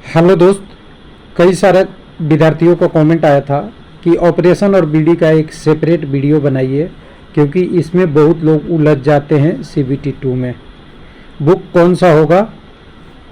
Hello दोस्त। कई सारे विद्यार्थियों को कमेंट आया था कि ऑपरेशन और बीडी का एक सेपरेट वीडियो बनाइए, क्योंकि इसमें बहुत लोग उलझ जाते हैं सीबीटी 2 में। बुक कौन सा होगा,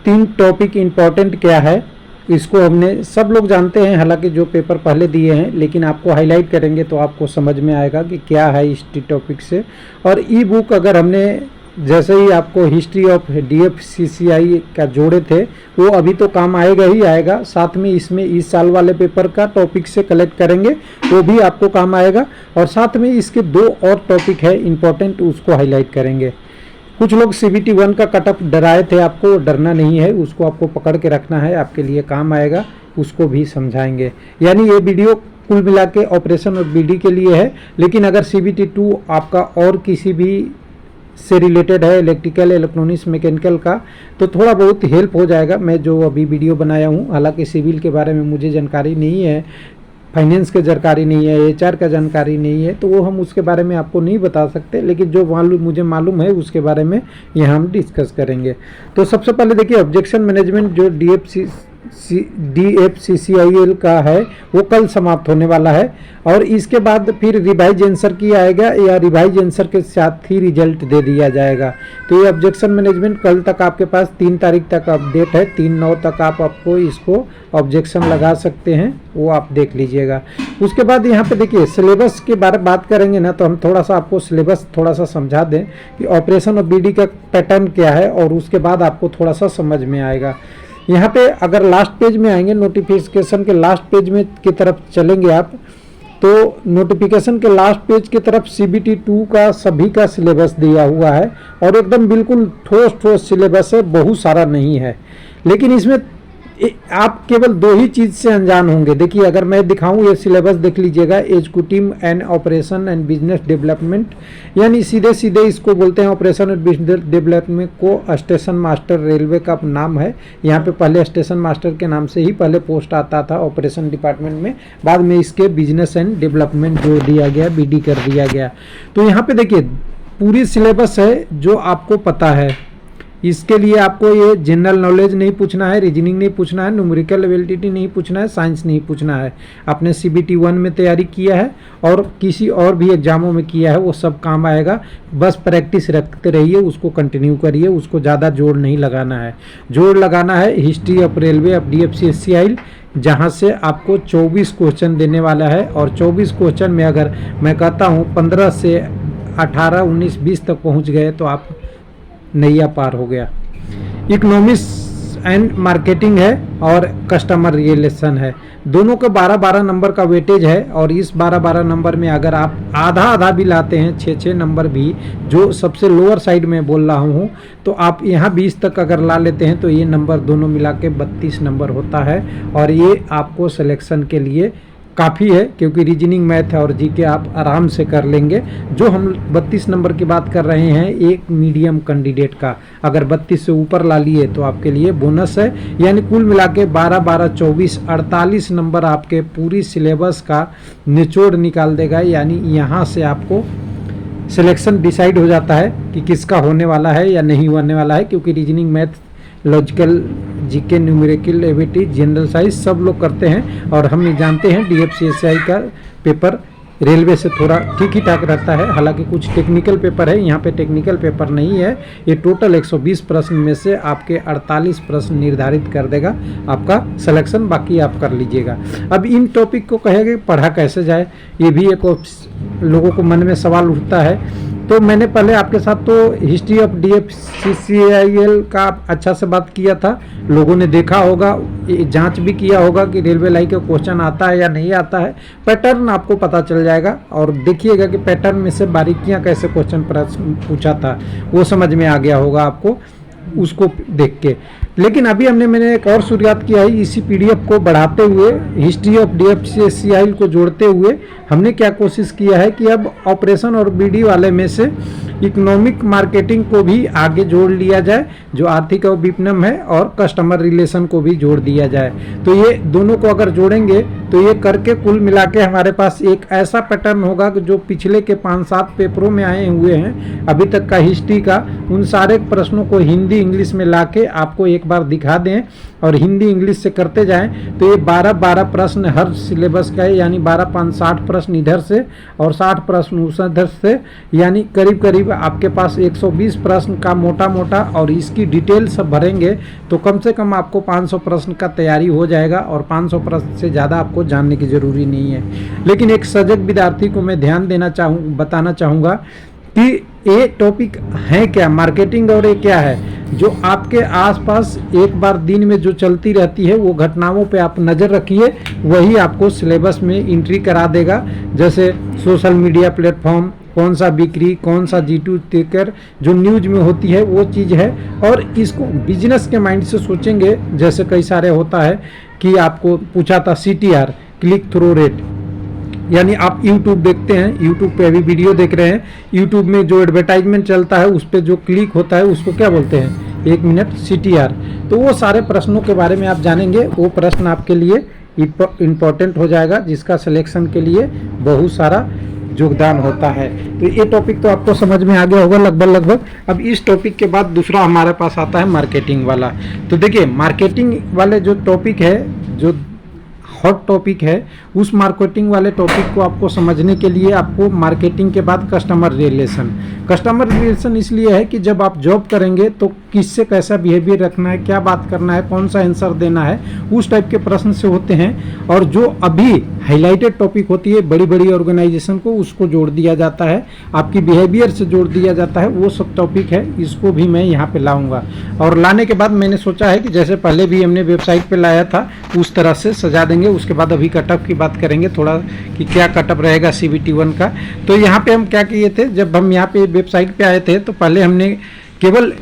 3 टॉपिक इम्पॉर्टेंट क्या है, इसको हमने सब लोग जानते हैं, हालांकि जो पेपर पहले दिए हैं, लेकिन आपको हाईलाइट करेंगे तो आपको समझ में आएगा कि क्या है इस टॉपिक से। और ई बुक अगर हमने जैसे ही आपको हिस्ट्री ऑफ डीएफसीसीआई का जोड़े थे, वो अभी तो काम आएगा ही आएगा, साथ में इसमें इस साल वाले पेपर का टॉपिक से कलेक्ट करेंगे, वो भी आपको काम आएगा। और साथ में इसके 2 और टॉपिक है इम्पोर्टेंट, उसको हाईलाइट करेंगे। कुछ लोग सीबीटी 1 का कटअप डराए थे, आपको डरना नहीं है, उसको आपको पकड़ के रखना है, आपके लिए काम आएगा, उसको भी समझाएंगे। यानी ये वीडियो कुल मिला के ऑपरेशन और बीडी के लिए है, लेकिन अगर सीबीटी 2 आपका और किसी भी से रिलेटेड है, इलेक्ट्रिकल, इलेक्ट्रॉनिक्स, मैकेनिकल का, तो थोड़ा बहुत हेल्प हो जाएगा। मैं जो अभी वीडियो बनाया हूँ, हालांकि सिविल के बारे में मुझे जानकारी नहीं है, फाइनेंस की जानकारी नहीं है, एचआर का जानकारी नहीं है, तो वो हम उसके बारे में आपको नहीं बता सकते, लेकिन जो मुझे मालूम है उसके बारे में यहाँ हम डिस्कस करेंगे। तो सबसे पहले देखिए, ऑब्जेक्शन मैनेजमेंट जो डीएफसीसीआईएल का है वो कल समाप्त होने वाला है, और इसके बाद फिर रिवाइज आंसर किया आएगा, या रिवाइज आंसर के साथ ही रिजल्ट दे दिया जाएगा। तो ये ऑब्जेक्शन मैनेजमेंट कल तक आपके पास 3 तारीख तक अपडेट है, 3/9 तक आपको इसको ऑब्जेक्शन लगा सकते हैं, वो आप देख लीजिएगा। उसके बाद यहाँ पे देखिए, सिलेबस के बारे में बात करेंगे ना, तो हम थोड़ा सा आपको सिलेबस थोड़ा सा समझा दें कि ऑपरेशन और बीडी का पैटर्न क्या है, और उसके बाद आपको थोड़ा सा समझ में आएगा। यहाँ पे अगर लास्ट पेज में आएंगे, नोटिफिकेशन के लास्ट पेज में की तरफ चलेंगे आप, तो नोटिफिकेशन के लास्ट पेज की तरफ सीबीटी 2 का सभी का सिलेबस दिया हुआ है, और एकदम बिल्कुल ठोस ठोस सिलेबस है, बहुत सारा नहीं है। लेकिन इसमें आप केवल 2 ही चीज़ से अनजान होंगे। देखिए, अगर मैं दिखाऊं, ये सिलेबस देख लीजिएगा, executive and operation and business development, यानी सीधे सीधे इसको बोलते हैं ऑपरेशन और बिजनेस डेवलपमेंट को स्टेशन मास्टर रेलवे का नाम है। यहाँ पे पहले स्टेशन मास्टर के नाम से ही पहले पोस्ट आता था ऑपरेशन डिपार्टमेंट में, बाद में इसके बिजनेस एंड डेवलपमेंट जोड़ दिया गया, बीडी कर दिया गया। तो यहाँ पे देखिए, पूरी सिलेबस है जो आपको पता है। इसके लिए आपको ये जनरल नॉलेज नहीं पूछना है, रीजनिंग नहीं पूछना है, न्यूमेरिकल एबिलिटी नहीं पूछना है, साइंस नहीं पूछना है। आपने सीबीटी 1 में तैयारी किया है और किसी और भी एग्जामों में किया है, वो सब काम आएगा। बस प्रैक्टिस रखते रहिए, उसको कंटिन्यू करिए, उसको ज़्यादा जोड़ नहीं लगाना है। जोड़ लगाना है हिस्ट्री ऑफ रेलवे ऑफ डीएफसीसीआई, जहाँ से आपको 24 क्वेश्चन देने वाला है, और 24 क्वेश्चन में अगर मैं कहता हूँ 15 से 18, 19, 20 तक पहुँच गए तो आप नैया पार हो गया। इकोनॉमिक्स एंड मार्केटिंग है और कस्टमर रिलेशन है, दोनों का 12-12 नंबर का वेटेज है। और इस 12-12 नंबर में अगर आप आधा आधा भी लाते हैं, 6-6 नंबर भी, जो सबसे लोअर साइड में बोल रहा हूँ, तो आप यहाँ 20 तक अगर ला लेते हैं, तो ये नंबर दोनों मिला के 32 नंबर होता है, और ये आपको सिलेक्शन के लिए काफ़ी है, क्योंकि रीजनिंग, मैथ और जीके आप आराम से कर लेंगे। जो हम 32 नंबर की बात कर रहे हैं एक मीडियम कैंडिडेट का, अगर 32 से ऊपर ला लिए तो आपके लिए बोनस है। यानी कुल मिला के 12-12, 24, 48 नंबर आपके पूरी सिलेबस का निचोड़ निकाल देगा। यानी यहाँ से आपको सिलेक्शन डिसाइड हो जाता है कि किसका होने वाला है या नहीं होने वाला है, क्योंकि reasoning, math, logical, GK, numerical ability, general science सब लोग करते हैं। और हम जानते हैं डीएफसीसीआई का पेपर रेलवे से थोड़ा ठीक ही ठाक रहता है, हालांकि कुछ टेक्निकल पेपर है, यहाँ पे टेक्निकल पेपर नहीं है। ये टोटल 120 प्रश्न में से आपके 48 प्रश्न निर्धारित कर देगा आपका सिलेक्शन, बाकी आप कर लीजिएगा। अब इन टॉपिक को कहेंगे पढ़ा कैसे जाए, ये भी एक लोगों को मन में सवाल उठता है। तो मैंने पहले आपके साथ तो हिस्ट्री ऑफ डीएफसीसीआईएल का अच्छा से बात किया था, लोगों ने देखा होगा, जांच भी किया होगा कि रेलवे लाइन का क्वेश्चन आता है या नहीं आता है। पैटर्न आपको पता चल जाएगा, और देखिएगा कि पैटर्न में से बारीकियां कैसे क्वेश्चन पूछा था, वो समझ में आ गया होगा आपको उसको देख के। लेकिन अभी मैंने एक और शुरुआत किया है, इसी पीडीएफ को बढ़ाते हुए, हिस्ट्री ऑफ डीएफसीसीआई को जोड़ते हुए हमने क्या कोशिश किया है कि अब ऑपरेशन और बीडी वाले में से इकोनॉमिक मार्केटिंग को भी आगे जोड़ लिया जाए, जो आर्थिक और विपणन है, और कस्टमर रिलेशन को भी जोड़ दिया जाए। तो ये दोनों को अगर जोड़ेंगे तो ये करके कुल मिला के हमारे पास एक ऐसा पैटर्न होगा कि जो पिछले के 5-7 पेपरों में आए हुए हैं अभी तक का हिस्ट्री का, उन सारे प्रश्नों को हिंदी हिंदी इंग्लिश में लाके आपको एक बार दिखा दें और हिंदी इंग्लिश से करते जाएं तो ये 12 प्रश्न हर सिलेबस का है, यानी 12×5 60 प्रश्न इधर से और 60 प्रश्न उधर से, यानी करीब करीब आपके पास 120 प्रश्न का मोटा मोटा, और इसकी डिटेल सब भरेंगे तो कम से कम आपको 500 प्रश्न का तैयारी हो जाएगा और 500 प्रश्न से ज़्यादा आपको जानने की ज़रूरी नहीं है। लेकिन एक सजग विद्यार्थी को मैं ध्यान देना बताना चाहूँगा कि ये टॉपिक है क्या, मार्केटिंग, और ये क्या है जो आपके आसपास एक बार दिन में जो चलती रहती है वो घटनाओं पे आप नज़र रखिए, वही आपको सिलेबस में एंट्री करा देगा। जैसे सोशल मीडिया प्लेटफॉर्म, कौन सा बिक्री, कौन सा G2 टेकर जो न्यूज में होती है वो चीज़ है, और इसको बिजनेस के माइंड से सोचेंगे। जैसे कई सारे होता है कि आपको पूछा था CTR, क्लिक थ्रू रेट, यानी आप YouTube देखते हैं, YouTube पे अभी वीडियो देख रहे हैं, YouTube में जो एडवर्टाइजमेंट चलता है उस पर जो क्लिक होता है उसको क्या बोलते हैं, 1 मिनट CTR। तो वो सारे प्रश्नों के बारे में आप जानेंगे, वो प्रश्न आपके लिए इम्पोर्टेंट हो जाएगा, जिसका सिलेक्शन के लिए बहुत सारा योगदान होता है। तो ये टॉपिक तो आपको समझ में आ गया होगा लगभग। अब इस टॉपिक के बाद दूसरा हमारे पास आता है मार्केटिंग वाला। तो देखिए मार्केटिंग वाले जो टॉपिक है, जो हॉट टॉपिक है, उस मार्केटिंग वाले टॉपिक को आपको समझने के लिए आपको मार्केटिंग के बाद कस्टमर रिलेशन इसलिए है कि जब आप जॉब करेंगे तो किससे कैसा बिहेवियर रखना है, क्या बात करना है, कौन सा आंसर देना है, उस टाइप के प्रश्न से होते हैं। और जो अभी हाईलाइटेड टॉपिक होती है बड़ी बड़ी ऑर्गेनाइजेशन को, उसको जोड़ दिया जाता है, आपकी बिहेवियर से जोड़ दिया जाता है, वो सब टॉपिक है, इसको भी मैं यहाँ पे लाऊंगा। और लाने के बाद मैंने सोचा है कि जैसे पहले भी हमने वेबसाइट पे लाया था उस तरह से सजा देंगे। उसके बाद अभी कटअप की बात करेंगे थोड़ा कि क्या कटअप रहेगा CBT 1 का। तो यहाँ पे हम क्या किए थे, जब हम यहाँ पे वेबसाइट पे आए थे तो पहले हमने केवल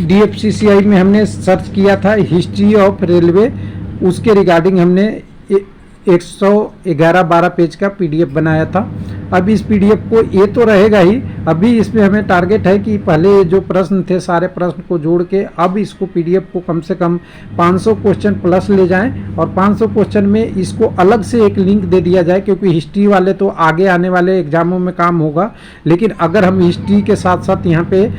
DFCCI में हमने सर्च किया था हिस्ट्री ऑफ रेलवे, उसके रिगार्डिंग हमने 111-12 पेज का PDF बनाया था। अब इस PDF को ये तो रहेगा ही, अभी इसमें हमें टारगेट है कि पहले जो प्रश्न थे सारे प्रश्न को जोड़ के अब इसको PDF को कम से कम 500 क्वेश्चन प्लस ले जाएं, और 500 क्वेश्चन में इसको अलग से एक लिंक दे दिया जाए, क्योंकि हिस्ट्री वाले तो आगे आने वाले एग्जामों में काम होगा। लेकिन अगर हम हिस्ट्री के साथ साथ यहाँ पे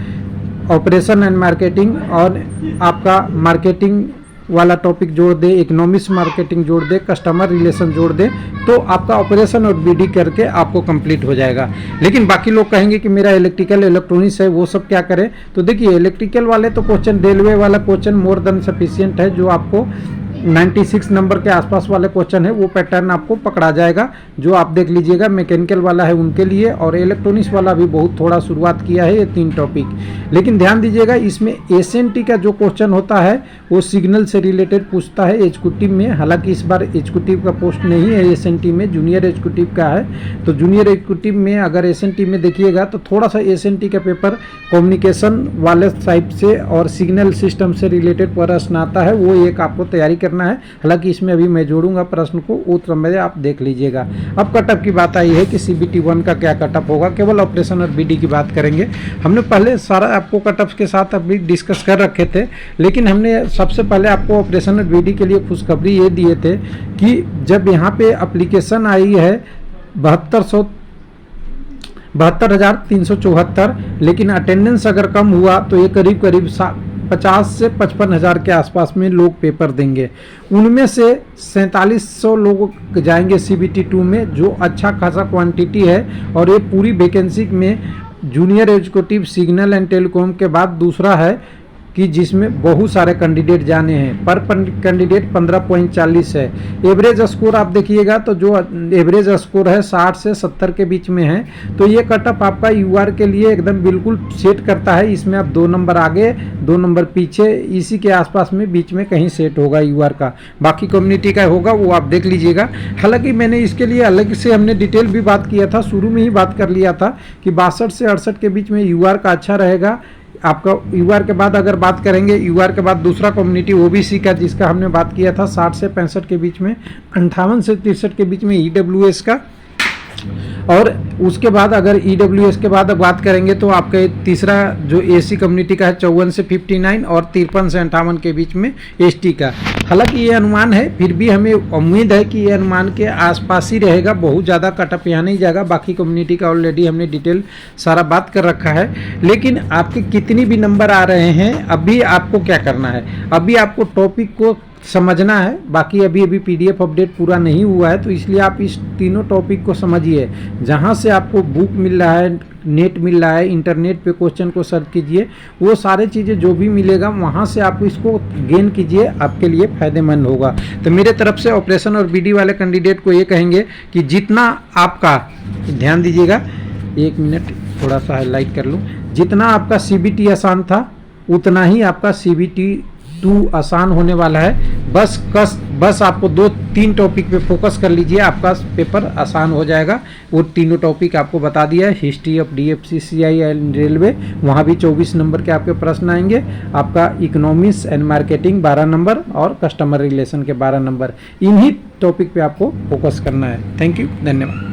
ऑपरेशन एंड मार्केटिंग और आपका मार्केटिंग वाला टॉपिक जोड़ दे, इकोनॉमिक्स मार्केटिंग जोड़ दे, कस्टमर रिलेशन जोड़ दे, तो आपका ऑपरेशन और BD करके आपको कंप्लीट हो जाएगा। लेकिन बाकी लोग कहेंगे कि मेरा इलेक्ट्रिकल इलेक्ट्रॉनिक्स है, वो सब क्या करें। तो देखिए इलेक्ट्रिकल वाले तो क्वेश्चन, रेलवे वाला क्वेश्चन मोर देन सफिशिएंट है, जो आपको 96 नंबर के आसपास वाले क्वेश्चन है वो पैटर्न आपको पकड़ा जाएगा, जो आप देख लीजिएगा। मैकेनिकल वाला है उनके लिए, और इलेक्ट्रॉनिक्स वाला भी बहुत थोड़ा शुरुआत किया है, ये 3 टॉपिक। लेकिन ध्यान दीजिएगा इसमें SNT का जो क्वेश्चन होता है वो सिग्नल से रिलेटेड पूछता है एग्जीक्यूटिव में। हालांकि इस बार एग्जीक्यूटिव का पोस्ट नहीं है SNT में, जूनियर एग्जीक्यूटिव का है। तो जूनियर एग्जीक्यूटिव में अगर SNT में देखिएगा तो थोड़ा सा SNT का पेपर कम्युनिकेशन वाले साइड से और सिग्नल सिस्टम से रिलेटेड प्रश्न आता है, वो एक आपको तैयारी करना है। हालांकि इसमें अभी मैं जोड़ूंगा प्रश्न को, वो समय आप देख लीजिएगा। अब कटअप की बात आई है कि CBT 1 का क्या कटअप होगा, केवल ऑपरेशन और BD की बात करेंगे। हमने पहले सारा आपको कटअप के साथ अभी डिस्कस कर रखे थे, लेकिन हमने सबसे पहले आपको ऑपरेशन और BD के लिए खुशखबरी ये दिए थे कि जब यहाँ पे एप्लीकेशन आई है 72,374, लेकिन अटेंडेंस अगर कम हुआ तो ये करीब 50 से 55 हज़ार के आसपास में लोग पेपर देंगे। उनमें से 4700 लोग जाएंगे CBT 2 में, जो अच्छा खासा क्वांटिटी है। और ये पूरी वैकेंसी में junior executive signal and telecom के बाद दूसरा है कि जिसमें बहुत सारे कैंडिडेट जाने हैं। पर कैंडिडेट 15.40 है। एवरेज स्कोर आप देखिएगा तो जो एवरेज स्कोर है 60 से 70 के बीच में है। तो ये कटअप आपका UR के लिए एकदम बिल्कुल सेट करता है। इसमें आप 2 नंबर आगे 2 नंबर पीछे इसी के आसपास में बीच में कहीं सेट होगा UR का। बाकी कम्युनिटी का होगा वो आप देख लीजिएगा। हालांकि मैंने इसके लिए अलग से हमने डिटेल भी बात किया था, शुरू में ही बात कर लिया था कि 62 से 68 के बीच में UR का अच्छा रहेगा। आपका UR के बाद अगर बात करेंगे, UR के बाद दूसरा कम्युनिटी OBC का जिसका हमने बात किया था 60 से 65 के बीच में, 58 से 63 के बीच में EWS का, और उसके बाद अगर EWS के बाद बात करेंगे तो आपका तीसरा जो AC कम्युनिटी का है 54 से 59 और 53 से 58 के बीच में ST का। हालांकि ये अनुमान है, फिर भी हमें उम्मीद है कि ये अनुमान के आसपास ही रहेगा, बहुत ज़्यादा कटअप यहाँ नहीं जाएगा। बाकी कम्युनिटी का ऑलरेडी हमने डिटेल सारा बात कर रखा है। लेकिन आपके कितनी भी नंबर आ रहे हैं, अभी आपको क्या करना है, अभी आपको टॉपिक को समझना है। बाकी अभी PDF अपडेट पूरा नहीं हुआ है, तो इसलिए आप इस तीनों टॉपिक को समझिए। जहाँ से आपको बुक मिल रहा है, नेट मिल रहा है, इंटरनेट पे क्वेश्चन को सर्च कीजिए, वो सारे चीज़ें जो भी मिलेगा वहाँ से आप इसको गेन कीजिए, आपके लिए फ़ायदेमंद होगा। तो मेरे तरफ से ऑपरेशन और BD वाले कैंडिडेट को ये कहेंगे कि जितना आपका, ध्यान दीजिएगा, 1 मिनट थोड़ा सा हाईलाइट कर लूँ, जितना आपका CBT आसान था उतना ही आपका CBT 2 आसान होने वाला है। बस आपको 2-3 टॉपिक पे फोकस कर लीजिए, आपका पेपर आसान हो जाएगा। वो तीनों टॉपिक आपको बता दिया है, history of DFCCI and railway, वहाँ भी 24 नंबर के आपके प्रश्न आएंगे। आपका इकोनॉमिक्स एंड मार्केटिंग 12 नंबर और कस्टमर रिलेशन के 12 नंबर, इन्हीं टॉपिक पे आपको फोकस करना है। थैंक यू, धन्यवाद।